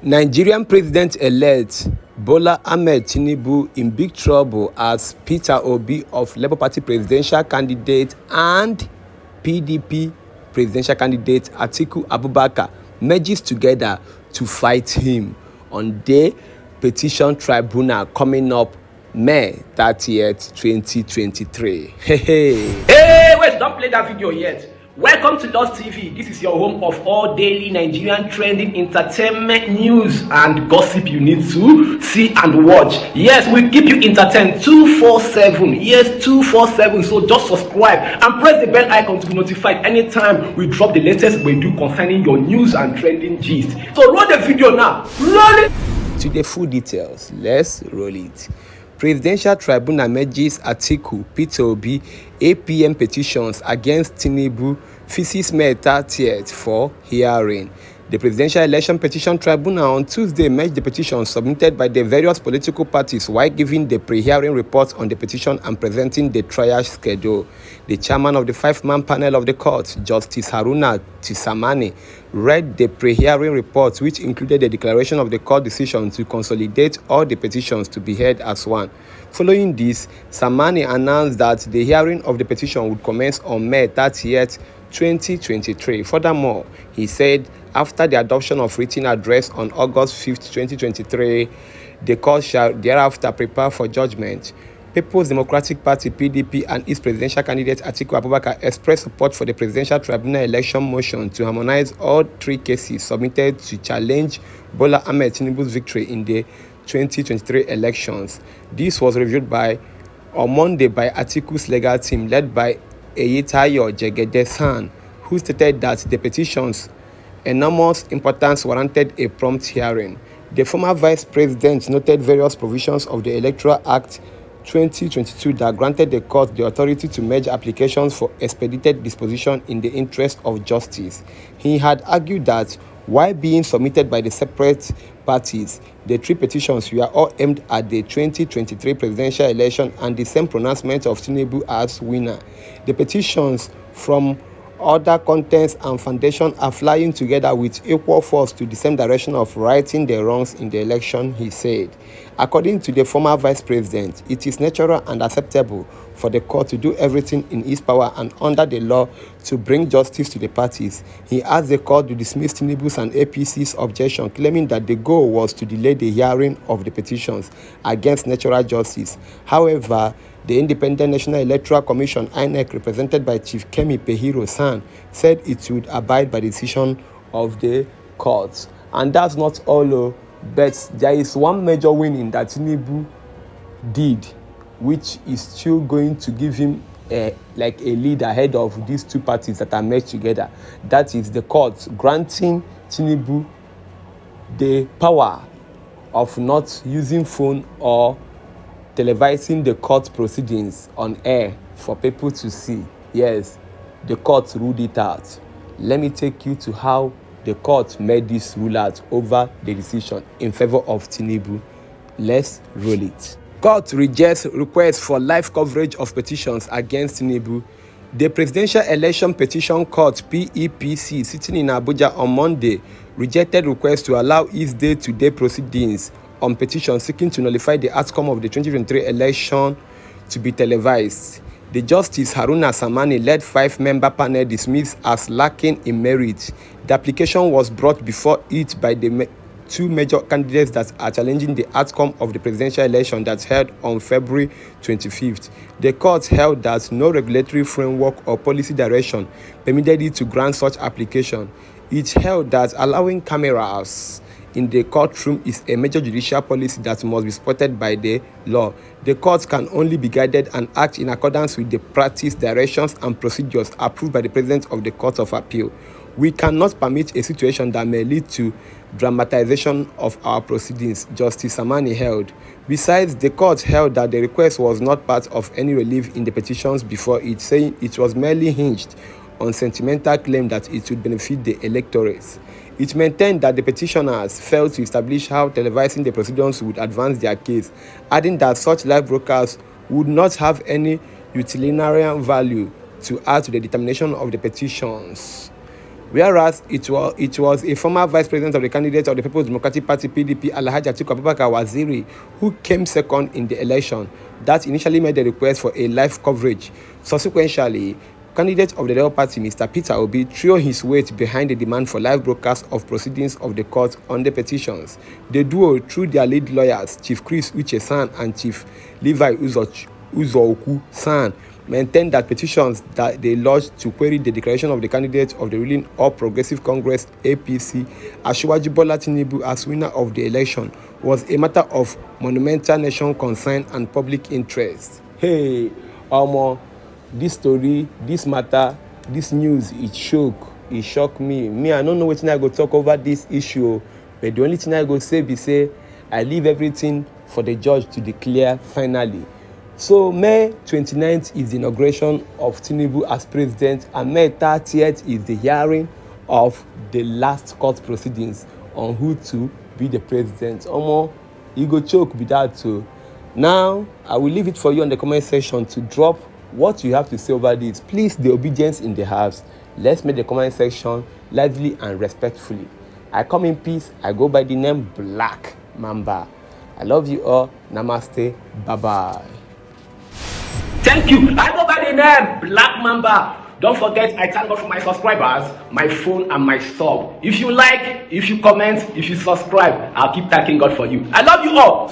Nigerian President-elect Bola Ahmed Tinubu in big trouble as Peter Obi of Labour Party presidential candidate and PDP presidential candidate Atiku Abubakar merges together to fight him on the petition tribunal coming up May 30th, 2023. Hey, wait, don't play that video yet. Welcome to Lost TV. This is your home of all daily Nigerian trending entertainment news and gossip you need to see and watch. Yes, we keep you entertained 247. Yes, 247. So just subscribe and press the bell icon to be notified anytime we drop the latest we do concerning your news and trending gist. So roll the video now. Roll it. To the full details, let's roll it. Presidential Tribunal merges Atiku, Peter Obi, APM petitions against Tinubu faces May 30th for hearing. The Presidential Election Petition Tribunal on Tuesday merged the petitions submitted by the various political parties while giving the pre-hearing report on the petition and presenting the trial schedule. The chairman of the five-man panel of the court, Justice Haruna Tisamani, read the pre-hearing report, which included the declaration of the court decision to consolidate all the petitions to be heard as one. Following this, Samani announced that the hearing of the petition would commence on May 30th, 2023. Furthermore, he said after the adoption of written address on August 5th, 2023, the court shall thereafter prepare for judgment. People's Democratic Party (PDP) and its presidential candidate Atiku Abubakar expressed support for the presidential tribunal election motion to harmonize all three cases submitted to challenge Bola Ahmed Tinubu's victory in the 2023 elections. This was reviewed on Monday by Atiku's legal team led by Eyitayo Jegede-san, who stated that the petition's enormous importance warranted a prompt hearing. The former vice president noted various provisions of the Electoral Act 2022 that granted the court the authority to merge applications for expedited disposition in the interest of justice. He had argued that while being submitted by the separate parties, the three petitions were all aimed at the 2023 presidential election and the same pronouncement of Tinubu as winner. The petitions from other contents and foundation are flying together with equal force to the same direction of righting the wrongs in the election, he said. According to the former vice president, it is natural and acceptable for the court to do everything in its power and under the law to bring justice to the parties. He asked the court to dismiss Tinubu's and APC's objection, claiming that the goal was to delay the hearing of the petitions against natural justice. However, the Independent National Electoral Commission (INEC), represented by Chief Kemi Pehiro-san, said it would abide by the decision of the court. And that's not all, but there is one major winning that Tinubu did, which is still going to give him a lead ahead of these two parties that are merged together. That is the court granting Tinubu the power of not using phone or televising the court proceedings on air for people to see. Yes, the court ruled it out. Let me take you to how the court made this rule out over the decision in favor of Tinubu. Let's roll it. Court rejects request for live coverage of petitions against Tinubu. The Presidential Election Petition Court (PEPC) sitting in Abuja on Monday rejected requests to allow its day-to-day proceedings on petitions seeking to nullify the outcome of the 2023 election to be televised. The Justice Haruna Samani-led five-member panel dismissed as lacking in merit. The application was brought before it by the two major candidates that are challenging the outcome of the presidential election that held on February 25th. The court held that no regulatory framework or policy direction permitted it to grant such application. It held that allowing cameras in the courtroom is a major judicial policy that must be supported by the law. The court can only be guided and act in accordance with the practice, directions, and procedures approved by the President of the Court of Appeal. We cannot permit a situation that may lead to dramatization of our proceedings, Justice Samani held. Besides, the court held that the request was not part of any relief in the petitions before it, saying it was merely hinged on sentimental claim that it would benefit the electorate. It maintained that the petitioners failed to establish how televising the proceedings would advance their case, adding that such live broadcasts would not have any utilitarian value to add to the determination of the petitions. whereas it was a former vice president of the candidate of the People's Democratic Party (PDP), Alhaji Atiku Abubakar Waziri, who came second in the election, that initially made the request for a live coverage. Subsequently, candidate of the Labour Party, Mr. Peter Obi, threw his weight behind the demand for live broadcast of proceedings of the court on the petitions. The duo, through their lead lawyers, Chief Chris Uche San and Chief Levi Uzoku San, maintained that petitions that they lodged to query the declaration of the candidate of the ruling All Progressive Congress (APC), Asiwaju Bola Tinubu, as winner of the election, was a matter of monumental national concern and public interest. Hey, this story, this matter, this news, it shock me. I don't know wetin I go talk over this issue, but the only thing I go say be say I leave everything for the judge to declare finally. So May 29th is the inauguration of Tinubu as president, and May 30th is the hearing of the last court proceedings on who to be the president. You go choke be that too. Now I will leave it for you on the comment section to drop what you have to say over this. Please, the obedience in the house. Let's make the comment section lively and respectfully. I come in peace. I go by the name Black Mamba. I love you all. Namaste. Bye bye. Thank you. I go by the name Black Mamba. Don't forget, I thank God for my subscribers, my phone, and my sub. If you like, if you comment, if you subscribe, I'll keep thanking God for you. I love you all.